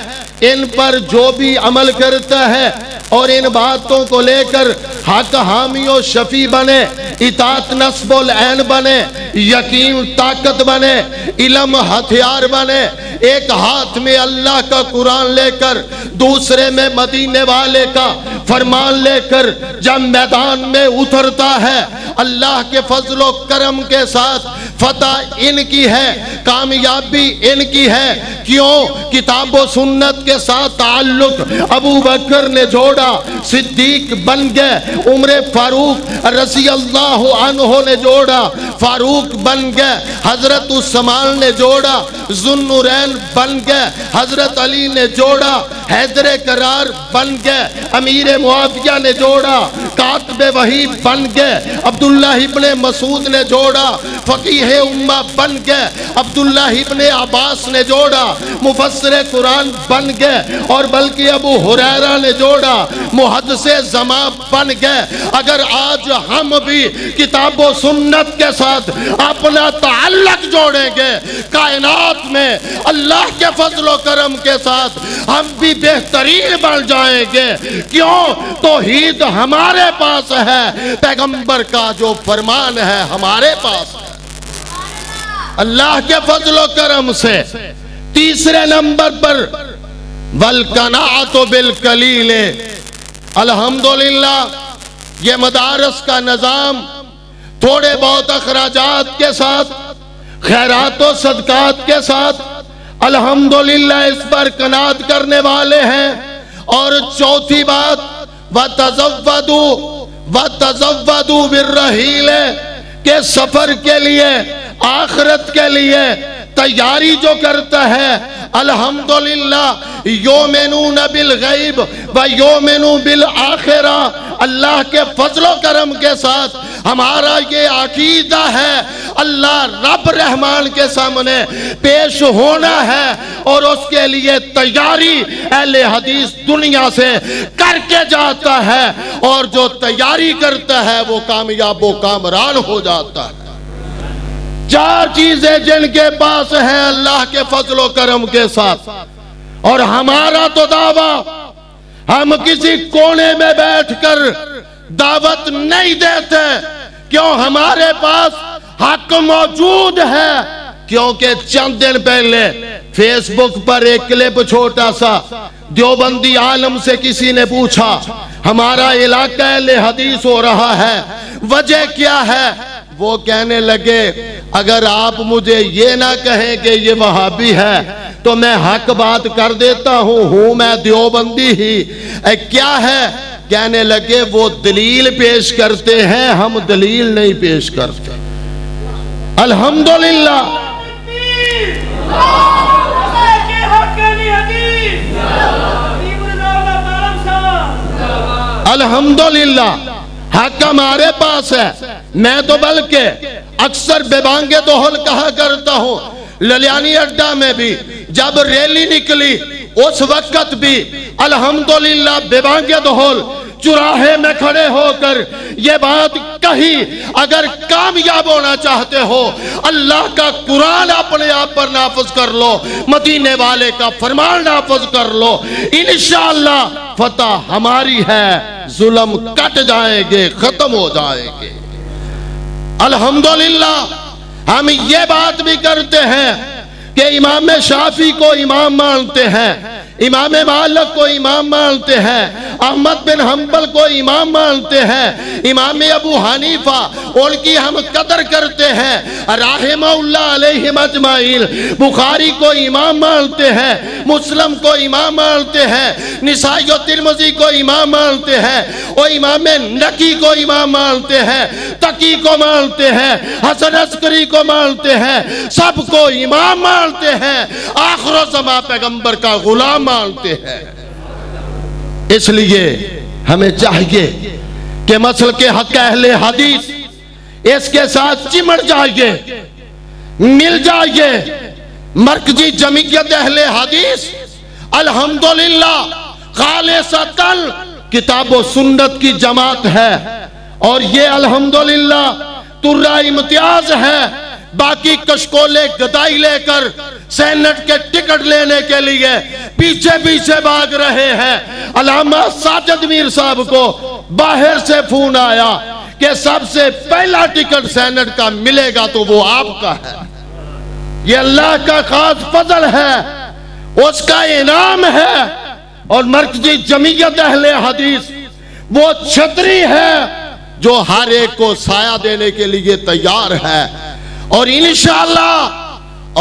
ان پر جو بھی عمل کرتا ہے اور ان باتوں کو لے کر حق حامی و شفیع بنے، اطاعت نصب العین بنے، یقین طاقت بنے، علم ہتھیار بنے، ایک ہاتھ میں اللہ کا قرآن لے کر دوسرے میں مدینے والے کا فرمان لے کر جب میدان میں اترتا ہے، اللہ کے فضل و کرم کے ساتھ فتح ان کی ہے، کامیابی ان کی ہے۔ کیوں؟ کتاب و سنت کے ساتھ تعلق ابو بکر نے جوڑا، صدیق بن گئے، عمر فاروق رضی اللہ عنہ نے جوڑا، فاروق بن گئے، حضرت عثمان نے جوڑا، ذوالنورین بن گئے، حضرت علی نے جوڑا، حیدر کرار بن گئے، امیر معاویہ نے جوڑا، کاتب وحی بن گئے، عبداللہ ابن مسعود نے جوڑا، فقیہ امہ بن گئے، عبداللہ ابن عباس نے جوڑا، مفسر قرآن بن گئے، اور بلکہ ابو ہریرہ نے جوڑا، محدث زمان بن گئے۔ اگر آج ہم بھی کتاب و سنت کے ساتھ اپنا تعلق جوڑیں گے، کائنات میں اللہ کے فضل و کرم کے ساتھ ہم بھی بہترین بن جائیں گے۔ کیوں؟ توحید ہمارے پاس ہے، پیغمبر کا جو فرمان ہے ہمارے پاس ہے، اللہ کے فضل و کرم سے۔ تیسرے نمبر پر والقناعت بالقلیل، الحمدللہ یہ مدارس کا نظام تھوڑے بہت اخراجات کے ساتھ، خیرات و صدقات کے ساتھ الحمدللہ اس پر قناعت کرنے والے ہیں۔ اور چوتھی بات وَتَزَوَّدُوا بِالرَّحِيلِ، کہ سفر کے لیے، آخرت کے لیے تیاری جو کرتا ہے، الحمدللہ یومنون بالغیب و یومنون بالآخرہ، اللہ کے فضل و کرم کے ساتھ ہمارا یہ عقیدہ ہے اللہ رب رحمان کے سامنے پیش ہونا ہے اور اس کے لیے تیاری اہل حدیث دنیا سے کر کے جاتا ہے اور جو تیاری کرتا ہے وہ کامیاب و کامران ہو جاتا ہے۔ 4 چیزیں جن کے پاس ہیں اللہ کے فضل و کرم کے ساتھ، اور ہمارا تو دعویٰ ہم کسی کونے میں بیٹھ کر دعوت نہیں دیتے، کیوں ہمارے پاس حق موجود ہے۔ کیونکہ چند دن پہلے فیس بک پر ایک کلپ چھوٹا سا دیوبندی عالم سے کسی نے پوچھا ہمارا علاقہ اہل حدیث ہو رہا ہے، وجہ کیا ہے؟ وہ کہنے لگے اگر آپ مجھے یہ نہ کہیں کہ یہ وہابی ہے تو میں حق بات کر دیتا ہوں میں دیوبندی ہی۔ کیا ہے؟ کہنے لگے وہ دلیل پیش کرتے ہیں، ہم دلیل نہیں پیش کرتے۔ الحمدللہ الحمدللہ حق ہمارے پاس ہے۔ میں تو بلکہ اکثر بے بانگے دہل کہا کرتا ہوں، للیانی اڈا میں بھی جب ریلی نکلی اس وقت بھی الحمدللہ بے بانگے دہل چراہے میں کھڑے ہو کر یہ بات کہی اگر کامیاب ہونا چاہتے ہو اللہ کا قرآن اپنے آپ پر نافذ کر لو، مدینے والے کا فرمان نافذ کر لو، انشاءاللہ فتح ہماری ہے، ظلم کٹ جائیں گے، ختم ہو جائیں گے۔ الحمدللہ ہم یہ بات بھی کرتے ہیں کہ امام شافعی کو امام مانتے ہیں، امام مالک کو امام مانتے ہیں، احمد بن حنبل کو امام مانتے ہیں، امام ابو حنیفہ ان کی ہم قدر کرتے ہیں رحمہ اللہ علیہ مجمعین، بخاری کو امام مانتے ہیں، مسلم کو امام مانتے ہیں، نسائی و ترمذی کو امام مانتے ہیں، اور امام نقی کو امام مانتے ہیں، تقی کو مانتے ہیں، حسن عسکری کو مانتے ہیں، سب کو امام مانتے ہیں، آخر الزمان پیغمبر کا غلام مانتے ہیں۔ اس لیے ہمیں چاہیے کہ مسلک حق اہل حدیث اس کے ساتھ چمٹ جائیے، مل جائیے۔ مرکزی جمعیت اہل حدیث الحمدللہ خالصتاً کتاب و سنت کی جماعت ہے، اور یہ الحمدللہ ترہ امتیاز ہے۔ باقی کشکولے گدائی لے کر سینٹ کے ٹکٹ لینے کے لیے پیچھے پیچھے بھاگ رہے ہیں۔ علامہ ساجد میر صاحب کو باہر سے فون آیا کہ سب سے پہلا ٹکٹ سینٹ کا ملے گا تو وہ آپ کا ہے۔ یہ اللہ کا خاص فضل ہے، اس کا انعام ہے، اور مرکزی جمعیت اہل حدیث وہ چھتری ہے جو ہر ایک کو سایہ دینے کے لیے تیار ہے، اور انشاءاللہ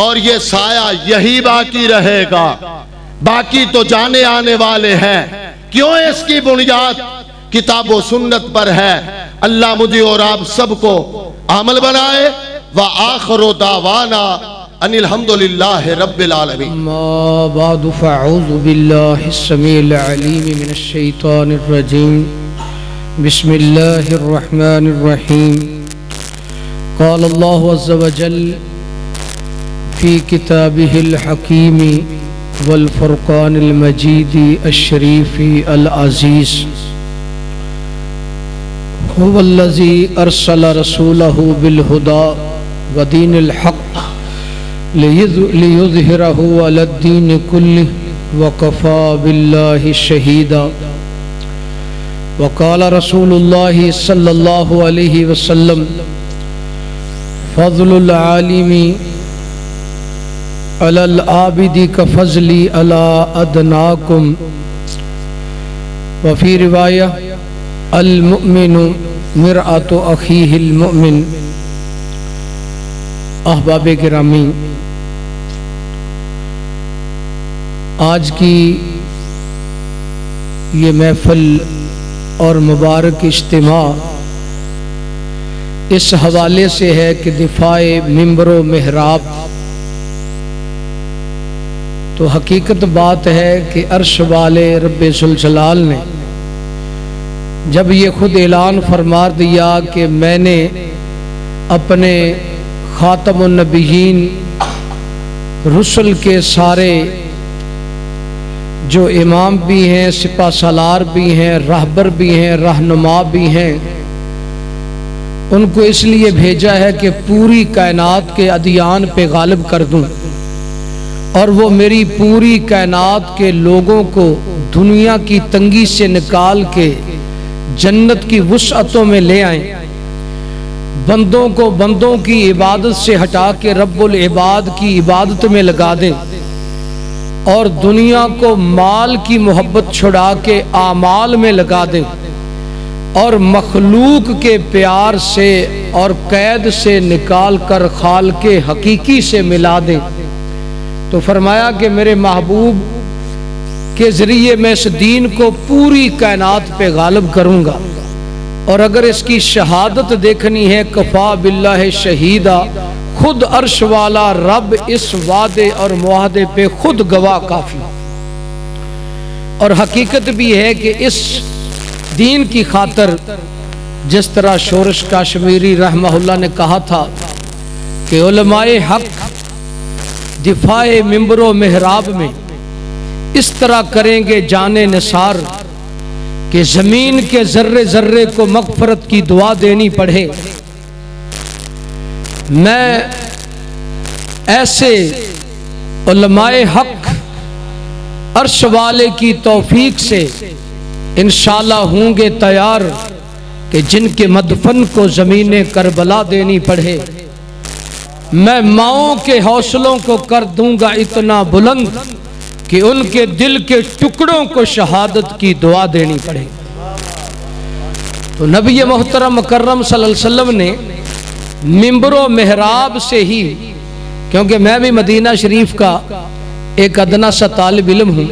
اور یہ سایہ یہی باقی رہے گا۔ باقی تو جانے آنے والے ہیں، کیوں اس کی بنیاد کتاب و سنت پر ہے۔ اللہ مجھے اور آپ سب کو عمل بنائے۔ وآخر دعوانا ان الحمدللہ رب العالمین۔ اما بعد فاعوذ باللہ السمیع العلیم من الشیطان الرجیم، بسم اللہ الرحمن الرحیم۔ قال اللہ عز وجل فی کتابہ الحکیم والفرقان المجید الشریف العزیز، هو الذی ارسل رسولہ بالہدى ودین الحق لیظہرہ علی الدین کلہ وکفى باللہ شہیدا۔ وقال رسول اللہ صلی اللہ علیہ وسلم فضل العالم علی العابد کفضلی علی ادناکم۔ وفی روایہ المؤمن مرآت اخیہ المؤمن۔ احباب گرامی، آج کی یہ محفل اور مبارک اجتماع اس حوالے سے ہے کہ دفاع منبر و محراب، تو حقیقت بات ہے کہ عرش والے رب ذوالجلال نے جب یہ خود اعلان فرما دیا کہ میں نے اپنے خاتم النبیین رسل کے سارے جو امام بھی ہیں، سپہ سالار بھی ہیں، رہبر بھی ہیں، رہنما بھی ہیں، ان کو اس لیے بھیجا ہے کہ پوری کائنات کے ادیان پہ غالب کر دوں اور وہ میری پوری کائنات کے لوگوں کو دنیا کی تنگی سے نکال کے جنت کی وسعتوں میں لے آئیں، بندوں کو بندوں کی عبادت سے ہٹا کے رب العباد کی عبادت میں لگا دیں اور دنیا کو مال کی محبت چھڑا کے اعمال میں لگا دیں اور مخلوق کے پیار سے اور قید سے نکال کر خالق حقیقی سے ملا دیں۔ تو فرمایا کہ میرے محبوب کے ذریعے میں اس دین کو پوری کائنات پہ غالب کروں گا، اور اگر اس کی شہادت دیکھنی ہے کفا باللہ شہیدہ، خود عرش والا رب اس وعدے اور معاہدے پہ خود گواہ کافی۔ اور حقیقت بھی ہے کہ اس دین کی خاطر جس طرح شورش کاشمیری رحمہ اللہ نے کہا تھا کہ علماء حق دفاع منبر و محراب میں اس طرح کریں گے جانے نثار کہ زمین کے ذرے ذرے کو مغفرت کی دعا دینی پڑے۔ میں ایسے علماء حق عرش والے کی توفیق سے انشاءاللہ ہوں گے تیار کہ جن کے مدفن کو زمین کربلا دینی پڑے۔ میں ماؤں کے حوصلوں کو کر دوں گا اتنا بلند کہ ان کے دل کے ٹکڑوں کو شہادت کی دعا دینی پڑے۔ تو نبی محترم مکرم صلی اللہ علیہ وسلم نے منبر و محراب سے ہی، کیونکہ میں بھی مدینہ شریف کا ایک ادنا سا طالب علم ہوں،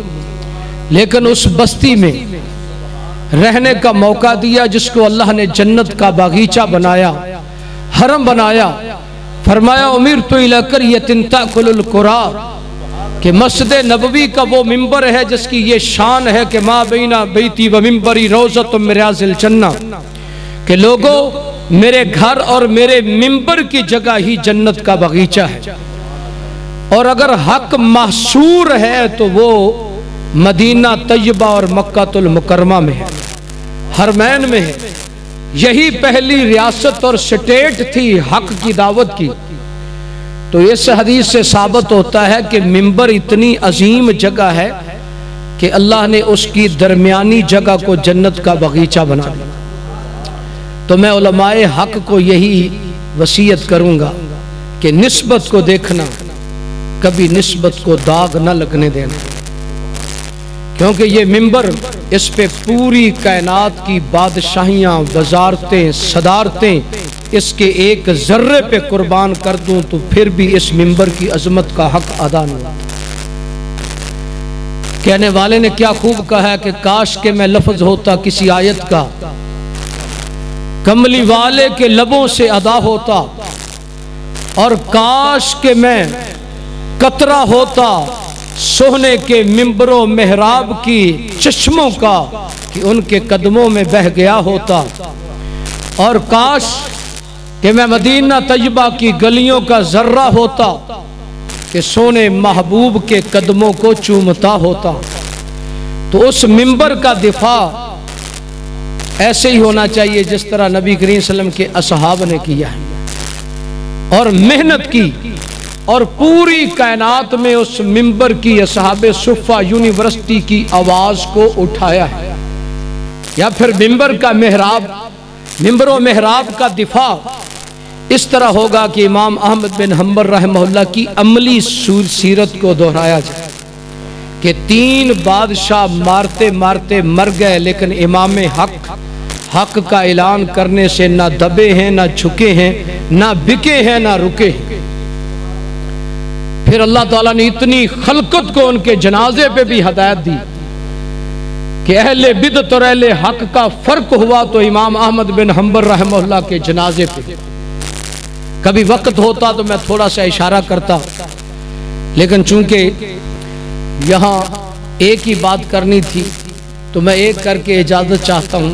لیکن اس بستی میں رہنے کا موقع دیا جس کو اللہ نے جنت کا باغیچہ بنایا، حرم بنایا۔ فرمایا امرت الی قریۃ تأکل القریٰ، کہ مسجد نبوی کا وہ ممبر ہے جس کی یہ شان ہے کہ ما بین بیتی و ممبری روضۃ من ریاض الجنہ، کہ لوگوں میرے گھر اور میرے ممبر کی جگہ ہی جنت کا باغیچہ ہے، اور اگر حق محصور ہے تو وہ مدینہ طیبہ اور مکہ المکرمہ میں ہے، حرمین میں ہے۔ یہی پہلی ریاست اور سٹیٹ تھی حق کی دعوت کی۔ تو اس حدیث سے ثابت ہوتا ہے کہ منبر اتنی عظیم جگہ ہے کہ اللہ نے اس کی درمیانی جگہ کو جنت کا باغیچہ بنا دیا۔ تو میں علماء حق کو یہی وصیت کروں گا کہ نسبت کو دیکھنا، کبھی نسبت کو داغ نہ لگنے دینا، کیونکہ یہ منبر، اس پہ پوری کائنات کی بادشاہیاں، وزارتیں، صدارتیں اس کے ایک ذرے پہ قربان کر دوں تو پھر بھی اس منبر کی عظمت کا حق ادا نہیں ہوتا۔ کہنے والے نے کیا خوب کہا ہے کہ کاش کہ میں لفظ ہوتا کسی آیت کا، کملی والے کے لبوں سے ادا ہوتا، اور کاش کہ میں قطرہ ہوتا سونے کے منبر و محراب کی چشموں کا کہ ان کے قدموں میں بہ گیا ہوتا، اور کاش کہ میں مدینہ طیبہ کی گلیوں کا ذرہ ہوتا کہ سونے محبوب کے قدموں کو چومتا ہوتا۔ تو اس منبر کا دفاع ایسے ہی ہونا چاہیے جس طرح نبی کریم صلی اللہ علیہ وسلم کے اصحاب نے کیا ہے اور محنت کی، اور پوری کائنات میں اس منبر کی اصحاب صفہ یونیورسٹی کی آواز کو اٹھایا ہے۔ یا پھر منبر و محراب کا دفاع اس طرح ہوگا کہ امام احمد بن حنبل رحمہ اللہ کی عملی سیرت کو دہرایا جائے کہ 3 بادشاہ مارتے مارتے مر گئے، لیکن امام حق کا اعلان کرنے سے نہ دبے ہیں، نہ جھکے ہیں، نہ بکے ہیں، نہ رکے ہیں۔ پھر اللہ تعالیٰ نے اتنی خلقت کو ان کے جنازے پہ بھی ہدایت دی کہ اہل بدعت اور اہل حق کا فرق ہوا تو امام احمد بن حنبل رحمہ اللہ کے جنازے پہ۔ کبھی وقت ہوتا تو میں تھوڑا سا اشارہ کرتا، لیکن چونکہ یہاں ایک ہی بات کرنی تھی تو میں ایک کر کے اجازت چاہتا ہوں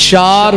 4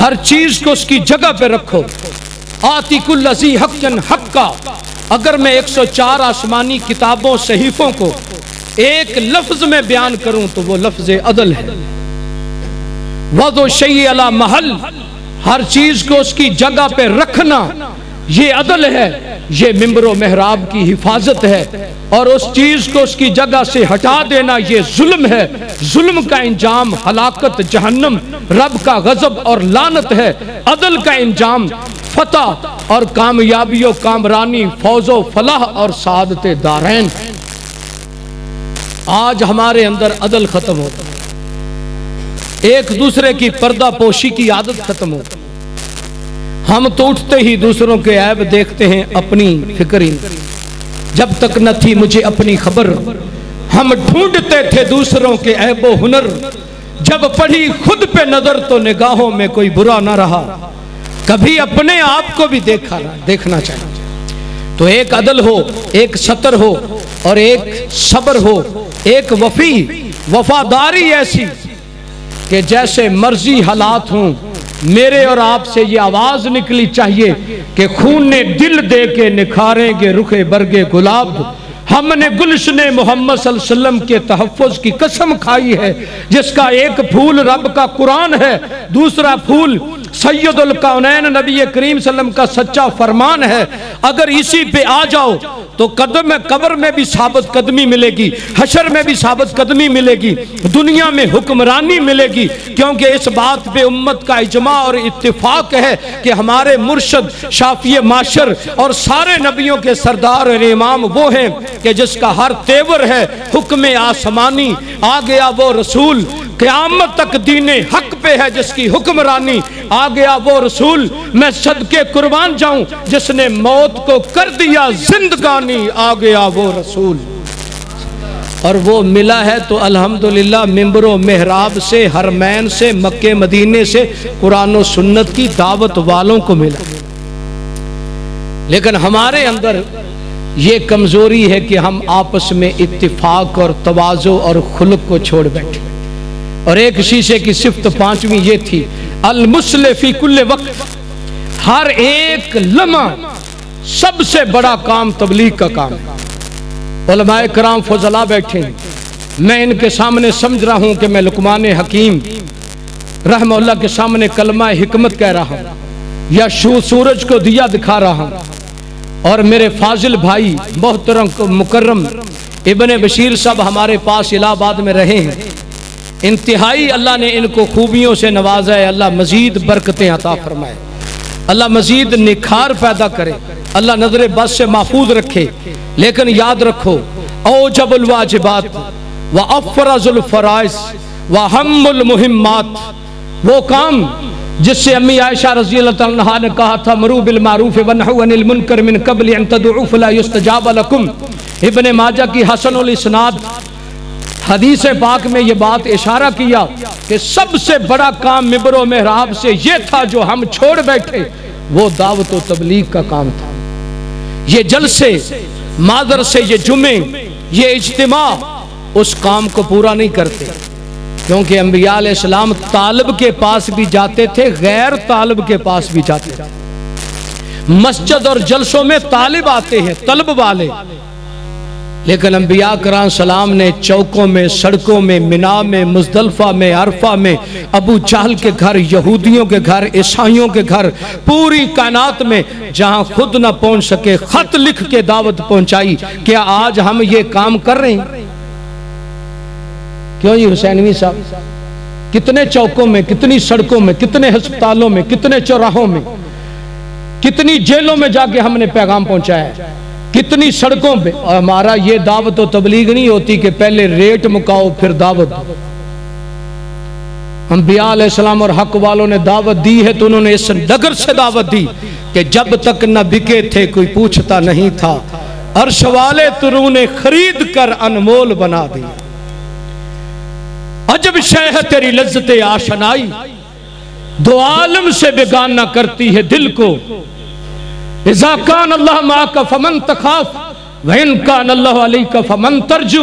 ہر چیز کو اس کی جگہ پہ رکھو. آتی کل ذی حق حق کا. اگر میں 104 آسمانی کتابوں صحیفوں کو ایک لفظ میں بیان کروں تو وہ لفظ عدل ہے. وضع شیء علی محل، ہر چیز کو اس کی جگہ پہ رکھنا یہ عدل ہے. یہ ممبر و محراب کی حفاظت ہے. اور اس چیز کو اس کی جگہ سے ہٹا دینا یہ ظلم ہے. ظلم کا انجام ہلاکت، جہنم، رب کا غضب اور لعنت ہے. عدل کا انجام فتح اور کامیابی و کامرانی، فوز و فلاح اور سعادت دارین. آج ہمارے اندر عدل ختم ہوتا ہے. ایک دوسرے کی پردہ پوشی کی عادت ختم ہوتا ہے. ہم تو اٹھتے ہی دوسروں کے عیب دیکھتے ہیں، اپنی فکر ہی. جب تک نہ تھی مجھے اپنی خبر، ہم ڈھونڈتے تھے دوسروں کے عیب و ہنر. جب پڑھی خود پہ نظر تو نگاہوں میں کوئی برا نہ رہا. کبھی اپنے آپ کو بھی دیکھنا چاہیے. تو ایک عدل ہو، ایک ستر ہو اور ایک صبر ہو، ایک وفاداری ایسی کہ جیسے مرضی حالات ہوں. میرے اور آپ سے یہ آواز نکلی چاہیے کہ خون نے دل دے کے نکھاریں گے رخ برگے گلاب. ہم نے گلشن محمد صلی اللہ علیہ وسلم کے تحفظ کی قسم کھائی ہے، جس کا ایک پھول رب کا قرآن ہے، دوسرا پھول سید الکونین نبی کریم صلی اللہ علیہ وسلم کا سچا فرمان ہے. اگر اسی پہ آ جاؤ تو قبر میں بھی ثابت قدمی ملے گی، حشر میں بھی ثابت قدمی ملے گی، دنیا میں حکمرانی ملے گی. کیونکہ اس بات پہ امت کا اجماع اور اتفاق ہے کہ ہمارے مرشد شافی معاشر اور سارے نبیوں کے سردار اور امام وہ ہیں کہ جس کا ہر تیور ہے حکم آسمانی. آ گیا وہ رسول، قیامت تک دین حق پہ ہے جس کی حکمرانی. آ گیا وہ رسول، میں صدقے قربان جاؤں جس نے موت کو کر دیا زندگانی. آ گیا وہ رسول اور وہ ملا ہے تو الحمدللہ ممبر و محراب سے، حرمین سے، مکہ مدینے سے، قرآن و سنت کی دعوت والوں کو ملا. لیکن ہمارے اندر یہ کمزوری ہے کہ ہم آپس میں اتفاق اور تواضع اور خلق کو چھوڑ بیٹھے. اور ایک شیشے کی صفت پانچویں یہ تھی، المصلح فی کل وقت. ہر ایک لمحہ سب سے بڑا کام تبلیغ کا کام ہے. علماء کرام فضلاء بیٹھے ہیں، میں ان کے سامنے سمجھ رہا ہوں کہ میں لقمان حکیم رحمہ اللہ کے سامنے کلمہ حکمت کہہ رہا ہوں یا سورج کو دیا دکھا رہا ہوں. اور میرے فاضل بھائی محترم مکرم ابن بشیر صاحب ہمارے پاس الہ آباد میں رہے ہیں. انتہائی اللہ نے ان کو خوبیوں سے نوازا ہے. اللہ مزید برکتیں عطا فرمائے، اللہ مزید نکھار پیدا کرے، اللہ نظر بد سے محفوظ رکھے. لیکن یاد رکھو، اوجب الواجبات وافرز الفرائض وہم المہمات، وہ کام جس سے امی عائشہ رضی اللہ تعالیٰ عنہا نے کہا تھا مرو بالمعروف ونہوا عن المنکر من قبل ان تدعوا فلا یستجاب لکم. ابن ماجہ کی حسن الاسناد حدیث پاک میں یہ بات اشارہ کیا کہ سب سے بڑا کام ممبر و محراب سے یہ تھا جو ہم چھوڑ بیٹھے، وہ دعوت و تبلیغ کا کام تھا. یہ جلسے، مادرسے، یہ جمعے، یہ اجتماع اس کام کو پورا نہیں کرتے. کیونکہ انبیاء علیہ السلام طالب کے پاس بھی جاتے تھے، غیر طالب کے پاس بھی جاتے تھے. مسجد اور جلسوں میں طالب آتے ہیں، طلب والے. لیکن انبیاء کرام سلام نے چوکوں میں، سڑکوں میں، منا میں، مزدلفہ میں، عرفہ میں، ابو جہل کے گھر، یہودیوں کے گھر، عیسائیوں کے گھر، پوری کائنات میں جہاں خود نہ پہنچ سکے خط لکھ کے دعوت پہنچائی. کیا آج ہم یہ کام کر رہے ہیں؟ کیوں جی حسینوی صاحب؟ کتنے چوکوں میں، کتنی سڑکوں میں، کتنے ہسپتالوں میں، کتنے چوراہوں میں، کتنی جیلوں میں جا کے ہم نے پیغام پہنچایا ہے، کتنی سڑکوں پہ. اور ہمارا یہ دعوت و تبلیغ نہیں ہوتی کہ پہلے ریٹ مکاؤ پھر دعوت. انبیاء علیہ السلام اور حق والوں نے دعوت دی ہے تو انہوں نے اس ڈگر سے دعوت دی کہ جب تک نہ بکے تھے کوئی پوچھتا نہیں تھا، عرش والے تروں نے خرید کر انمول بنا دی. عجب شے ہے تیری لذت آشنائی، دو عالم سے بیگانہ کرتی ہے دل کو. اذا کان اللہ معاک فمن تخاف وان کان اللہ علیک فمن ترجو.